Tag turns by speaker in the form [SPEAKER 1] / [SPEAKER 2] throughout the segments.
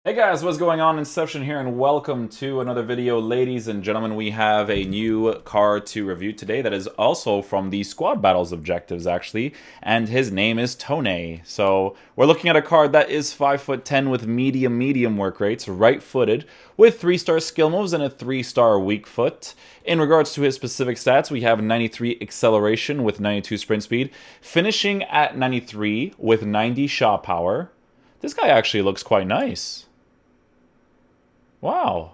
[SPEAKER 1] Hey guys, what's going on? Inception here, and welcome to another video. Ladies and gentlemen, we have a new card to review today that is also from the Squad Battles objectives, actually, and his name is Toney. So we're looking at a card that is 5'10" with medium work rates, right-footed, with 3-star skill moves and a 3-star weak foot. In regards to his specific stats, we have 93 acceleration with 92 sprint speed, finishing at 93 with 90 shot power. This guy actually looks quite nice. Wow.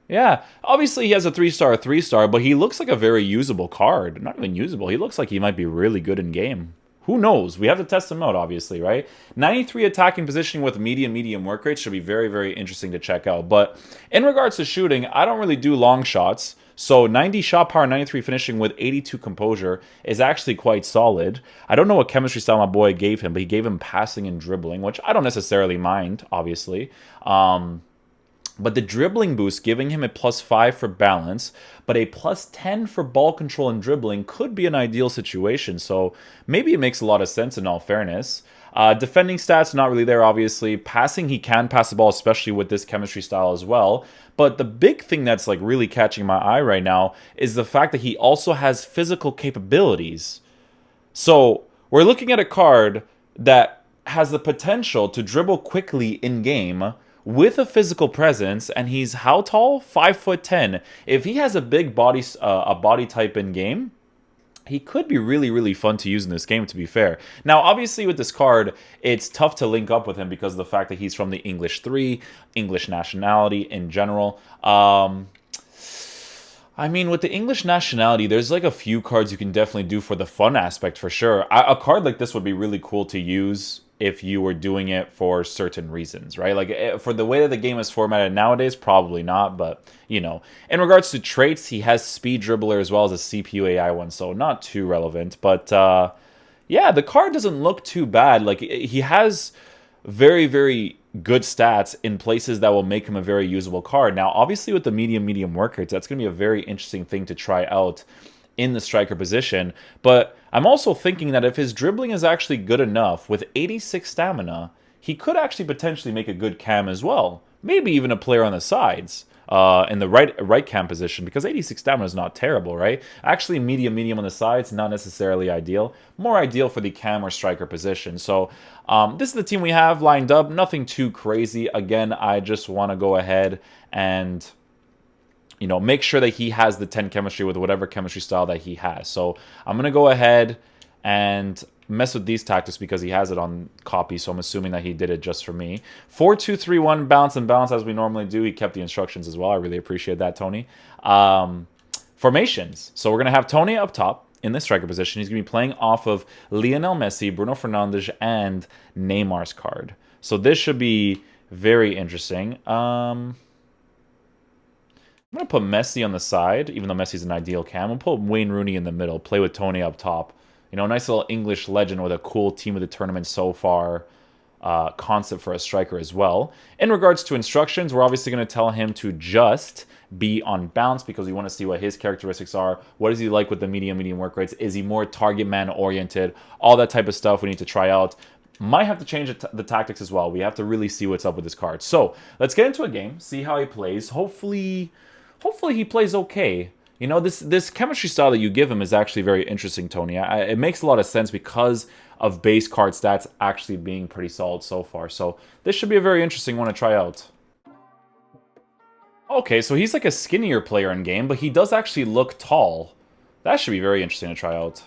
[SPEAKER 1] Yeah, obviously he has a 3-star, but he looks like a very usable card. Not even usable, he looks like he might be really good in game. Who knows? We have to test him out, obviously, right? 93 attacking positioning with medium work rate should be very interesting to check out. But in regards to shooting, I don't really do long shots. So 90 shot power, 93 finishing with 82 composure is actually quite solid. I don't know what chemistry style my boy gave him, but he gave him passing and dribbling, which I don't necessarily mind, obviously. But the dribbling boost, giving him a +5 for balance, but a +10 for ball control and dribbling could be an ideal situation. So maybe it makes a lot of sense in all fairness. Defending stats, not really there, obviously. Passing, he can pass the ball, especially with this chemistry style as well. But the big thing that's like really catching my eye right now is the fact that he also has physical capabilities. So we're looking at a card that has the potential to dribble quickly in game with a physical presence, and he's how tall? 5'10". If he has a big body, body type in game, he could be really fun to use in this game, to be fair. Now, obviously, with this card, it's tough to link up with him because of the fact that he's from the English 3, English nationality in general. I mean, with the English nationality, there's like a few cards you can definitely do for the fun aspect for sure. A card like this would be really cool to use if you were doing it for certain reasons, right? Like, for the way that the game is formatted nowadays, probably not, but, you know. In regards to traits, he has Speed Dribbler as well as a CPU AI one, so not too relevant. But, yeah, the card doesn't look too bad. Like, he has very good stats in places that will make him a very usable card. Now, obviously, with the medium work rates, that's going to be a very interesting thing to try out in the striker position. But I'm also thinking that if his dribbling is actually good enough, with 86 stamina, he could actually potentially make a good cam as well. Maybe even a player on the sides. In the right cam position, because 86 stamina is not terrible, right? Actually, medium on the sides, not necessarily ideal. More ideal for the cam or striker position. So this is the team we have lined up. Nothing too crazy. Again, I just want to go ahead and, you know, make sure that he has the 10 chemistry with whatever chemistry style that he has. So I'm going to go ahead and mess with these tactics because he has it on copy, so I'm assuming that he did it just for me. 4-2-3-1, bounce and balance as we normally do. He kept the instructions as well. I really appreciate that, Tony. Formations. So we're going to have Tony up top in the striker position. He's going to be playing off of Lionel Messi, Bruno Fernandes, and Neymar's card. So this should be very interesting. I'm going to put Messi on the side, even though Messi's an ideal cam. I'll put Wayne Rooney in the middle, play with Tony up top. You know, nice little English legend with a cool team of the tournament so far concept for a striker as well. In regards to instructions, we're obviously going to tell him to just be on bounce because we want to see what his characteristics are. What is he like with the medium work rates? Is he more target man oriented? All that type of stuff we need to try out. Might have to change the tactics as well. We have to really see what's up with this card. So let's get into a game, see how he plays. Hopefully he plays okay. You know, this chemistry style that you give him is actually very interesting, Tony. It makes a lot of sense because of base card stats actually being pretty solid so far. So this should be a very interesting one to try out. Okay, so he's like a skinnier player in game, but he does actually look tall. That should be very interesting to try out.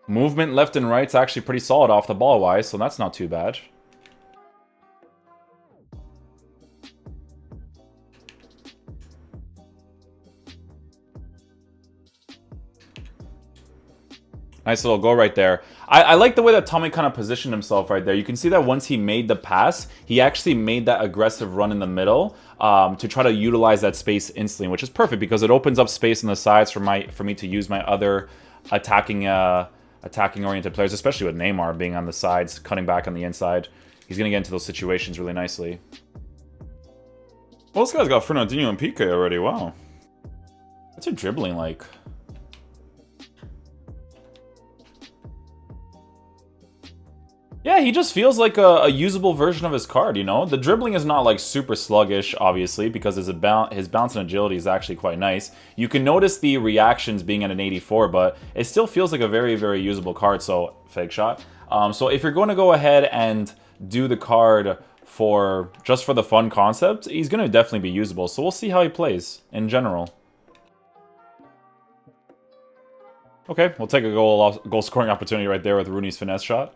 [SPEAKER 1] Movement left and right's actually pretty solid off the ball wise, so that's not too bad. Nice little goal right there. I like the way that Tommy kind of positioned himself right there. You can see that once he made the pass, he actually made that aggressive run in the middle to try to utilize that space instantly, which is perfect because it opens up space on the sides for me to use my other attacking oriented players, especially with Neymar being on the sides, cutting back on the inside. He's going to get into those situations really nicely. Well, this guy's got Fernandinho and Piqué already. Wow. What's your dribbling like? Yeah, he just feels like a usable version of his card, you know? The dribbling is not like super sluggish, obviously, because his bounce and agility is actually quite nice. You can notice the reactions being at an 84, but it still feels like a very, very usable card, so fake shot. So if you're going to go ahead and do the card for just for the fun concept, he's going to definitely be usable. So we'll see how he plays in general. Okay, we'll take a goal scoring opportunity right there with Rooney's finesse shot.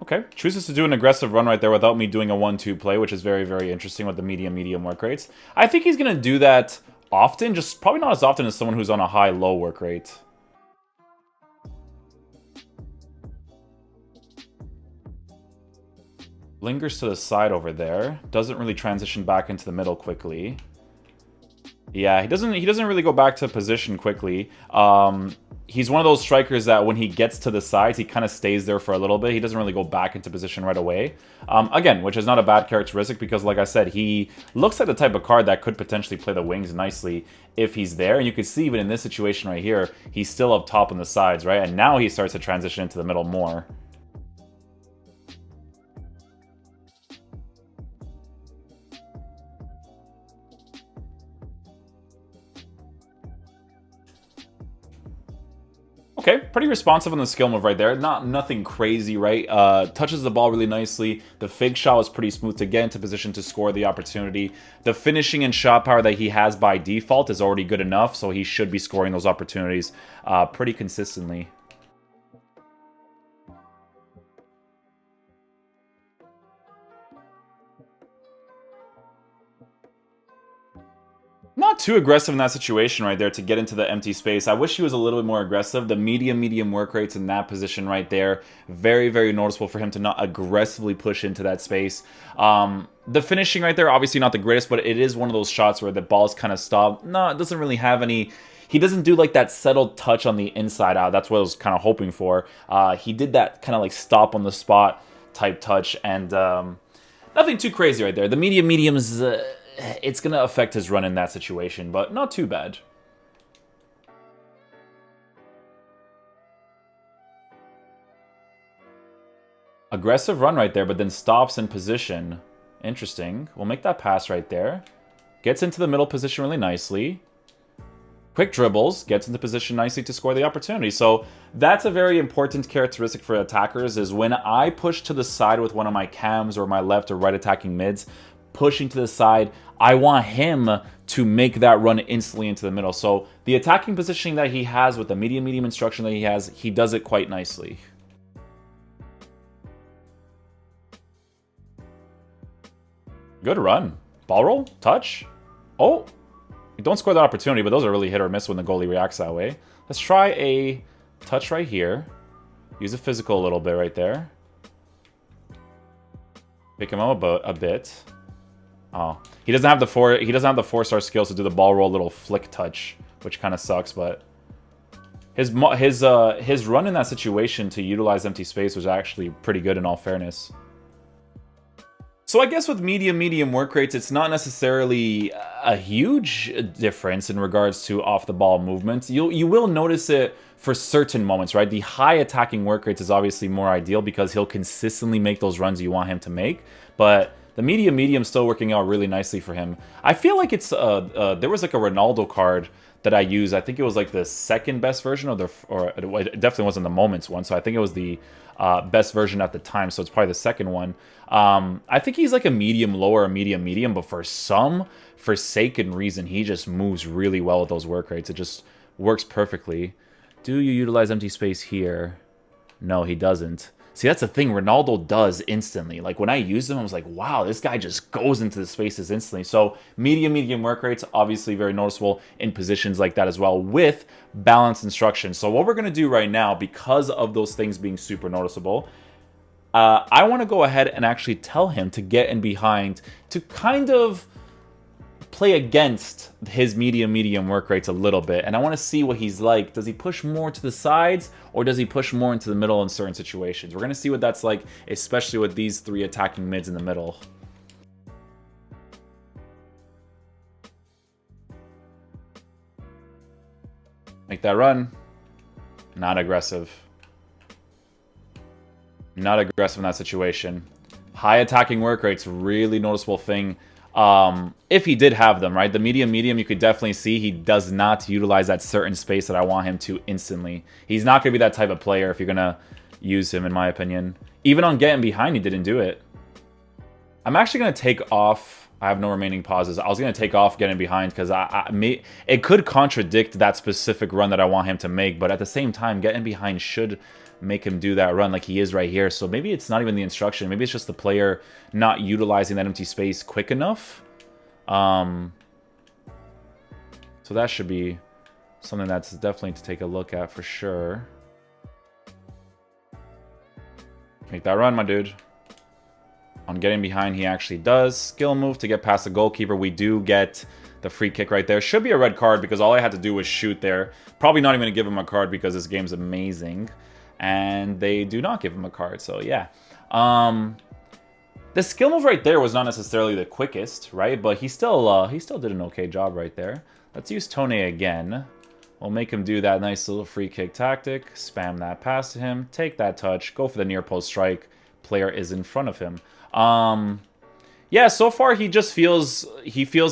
[SPEAKER 1] Okay, chooses to do an aggressive run right there without me doing a 1-2 play, which is very, very interesting with the medium work rates. I think he's going to do that often, just probably not as often as someone who's on a high-low work rate. Lingers to the side over there. Doesn't really transition back into the middle quickly. Yeah, he doesn't really go back to position quickly. He's one of those strikers that when he gets to the sides, he kind of stays there for a little bit. He doesn't really go back into position right away. Again, which is not a bad characteristic because, like I said, he looks like the type of card that could potentially play the wings nicely if he's there. And you can see even in this situation right here, he's still up top on the sides, right? And now he starts to transition into the middle more. Okay, pretty responsive on the skill move right there. Nothing crazy, right? Touches the ball really nicely. The fake shot was pretty smooth to get into position to score the opportunity. The finishing and shot power that he has by default is already good enough, so he should be scoring those opportunities pretty consistently. Not too aggressive in that situation right there to get into the empty space. I wish he was a little bit more aggressive. The medium work rates in that position right there, very, very noticeable for him to not aggressively push into that space. The finishing right there, obviously not the greatest, but it is one of those shots where the ball's kind of stopped. No, it doesn't really have any... He doesn't do like that settled touch on the inside out. That's what I was kind of hoping for. He did that kind of like stop on the spot type touch, and nothing too crazy right there. The medium's... it's going to affect his run in that situation, but not too bad. Aggressive run right there, but then stops in position. Interesting. We'll make that pass right there. Gets into the middle position really nicely. Quick dribbles, gets into position nicely to score the opportunity. So that's a very important characteristic for attackers, is when I push to the side with one of my cams or my left or right attacking mids, pushing to the side, I want him to make that run instantly into the middle. So the attacking positioning that he has with the medium instruction that he has, he does it quite nicely. Good run. Ball roll, touch. Oh, you don't score that opportunity, but those are really hit or miss when the goalie reacts that way. Let's try a touch right here. Use a physical a little bit right there. Pick him up a bit. Oh, he doesn't have the 4-star skills to do the ball roll little flick touch, which kind of sucks. But his run in that situation to utilize empty space was actually pretty good in all fairness. So I guess with medium work rates, it's not necessarily a huge difference in regards to off-the-ball movements. You will notice it for certain moments, right? The high attacking work rates is obviously more ideal because he'll consistently make those runs you want him to make. But the medium's still working out really nicely for him. I feel like it's there was like a Ronaldo card that I used. I think it was like the second best version of or it definitely wasn't the Moments one. So I think it was the best version at the time. So it's probably the second one. I think he's like a medium low or a medium, but for some forsaken reason, he just moves really well with those work rates. It just works perfectly. Do you utilize empty space here? No, he doesn't. See, that's the thing Ronaldo does instantly. Like, when I used him, I was like, wow, this guy just goes into the spaces instantly. So, medium work rates, obviously very noticeable in positions like that as well, with balanced instructions. So, what we're going to do right now, because of those things being super noticeable, I want to go ahead and actually tell him to get in behind to kind of play against his medium work rates a little bit, and I want to see what he's like. Does he push more to the sides, or does he push more into the middle in certain situations? We're going to see what that's like, especially with these three attacking mids in the middle. Make that run. Not aggressive. Not aggressive in that situation. High attacking work rate's really noticeable thing. If he did have them, right? The medium, you could definitely see he does not utilize that certain space that I want him to instantly. He's not going to be that type of player if you're going to use him, in my opinion. Even on getting behind, he didn't do it. I'm actually going to take off. I have no remaining pauses. I was going to take off getting behind because it could contradict that specific run that I want him to make. But at the same time, getting behind should make him do that run like he is right here. So maybe it's not even the instruction. Maybe it's just the player not utilizing that empty space quick enough. So that should be something that's definitely to take a look at for sure. Make that run, my dude. On getting behind, he actually does. Skill move to get past the goalkeeper. We do get the free kick right there. Should be a red card because all I had to do was shoot there. Probably not even going to give him a card because this game's amazing. And they do not give him a card, so yeah. The skill move right there was not necessarily the quickest, right? But he still did an okay job right there. Let's use Toney again. We'll make him do that nice little free kick tactic. Spam that pass to him. Take that touch. Go for the near post strike. Player is in front of him. Yeah, so far he just feels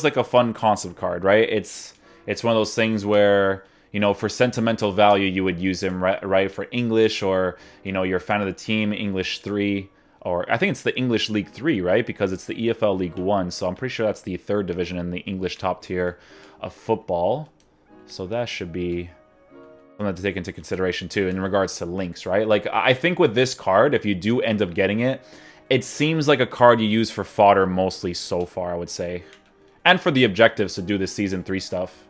[SPEAKER 1] like a fun concept card, right? It's one of those things where, you know, for sentimental value, you would use him, right, for English, or, you know, you're a fan of the team, English 3, or I think it's the English League 3, right? Because it's the EFL League 1, so I'm pretty sure that's the 3rd division in the English top tier of football. So that should be something to take into consideration, too, in regards to links, right? Like, I think with this card, if you do end up getting it, it seems like a card you use for fodder mostly so far, I would say. And for the objectives to do the Season 3 stuff.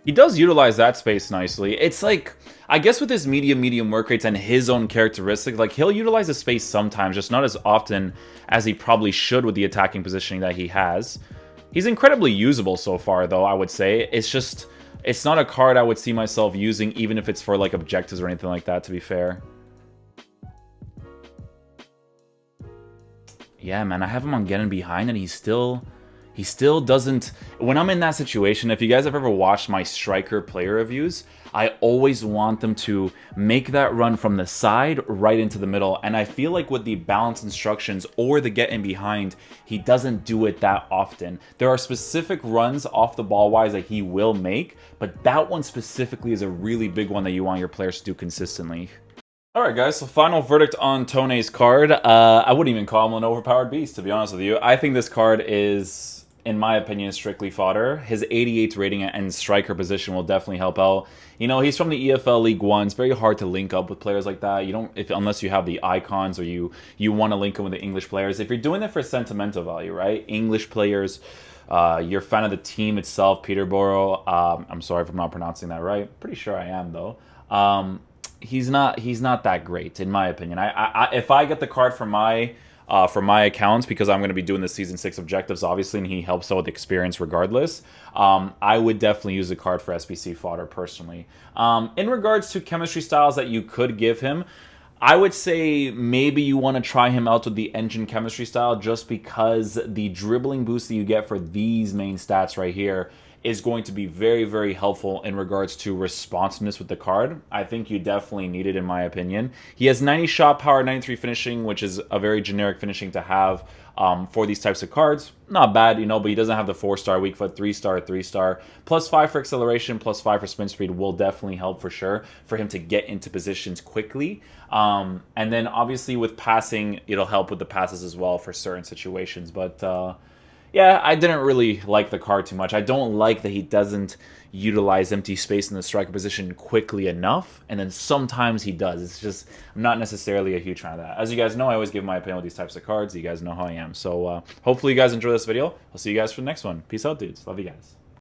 [SPEAKER 1] He does utilize that space nicely. It's like, I guess with his medium work rates and his own characteristics, like he'll utilize the space sometimes, just not as often as he probably should with the attacking positioning that he has. He's incredibly usable so far, though, I would say. It's just, it's not a card I would see myself using, even if it's for like objectives or anything like that, to be fair. Yeah, man, I have him on getting behind and he still doesn't. When I'm in that situation, if you guys have ever watched my striker player reviews, I always want them to make that run from the side right into the middle. And I feel like with the balance instructions or the get in behind, he doesn't do it that often. There are specific runs off the ball wise that he will make, but that one specifically is a really big one that you want your players to do consistently. Alright guys, so final verdict on Toney's card. I wouldn't even call him an overpowered beast, to be honest with you. I think this card is, in my opinion, strictly fodder. His 88 rating and striker position will definitely help out. You know, he's from the EFL League 1. It's very hard to link up with players like that. You don't, unless you have the icons or you want to link them with the English players. If you're doing it for sentimental value, right? English players, you're a fan of the team itself, Peterborough. I'm sorry if I'm not pronouncing that right. Pretty sure I am, though. He's not that great, in my opinion. If I get the card for my accounts, because I'm going to be doing the Season 6 objectives, obviously, and he helps out with experience regardless, I would definitely use the card for SBC fodder, personally. In regards to chemistry styles that you could give him, I would say maybe you want to try him out with the engine chemistry style, just because the dribbling boost that you get for these main stats right here is going to be very, very helpful in regards to responsiveness with the card. I think you definitely need it, in my opinion. He has 90 shot power, 93 finishing, which is a very generic finishing to have for these types of cards. Not bad, you know, but he doesn't have the 4-star weak foot, 3-star, 3-star. +5 for acceleration, +5 for sprint speed will definitely help for sure for him to get into positions quickly. And then obviously with passing, it'll help with the passes as well for certain situations. But yeah, I didn't really like the card too much. I don't like that he doesn't utilize empty space in the striker position quickly enough, and then sometimes he does. It's just, I'm not necessarily a huge fan of that. As you guys know, I always give my opinion with these types of cards. You guys know how I am. So hopefully you guys enjoy this video. I'll see you guys for the next one. Peace out, dudes. Love you guys.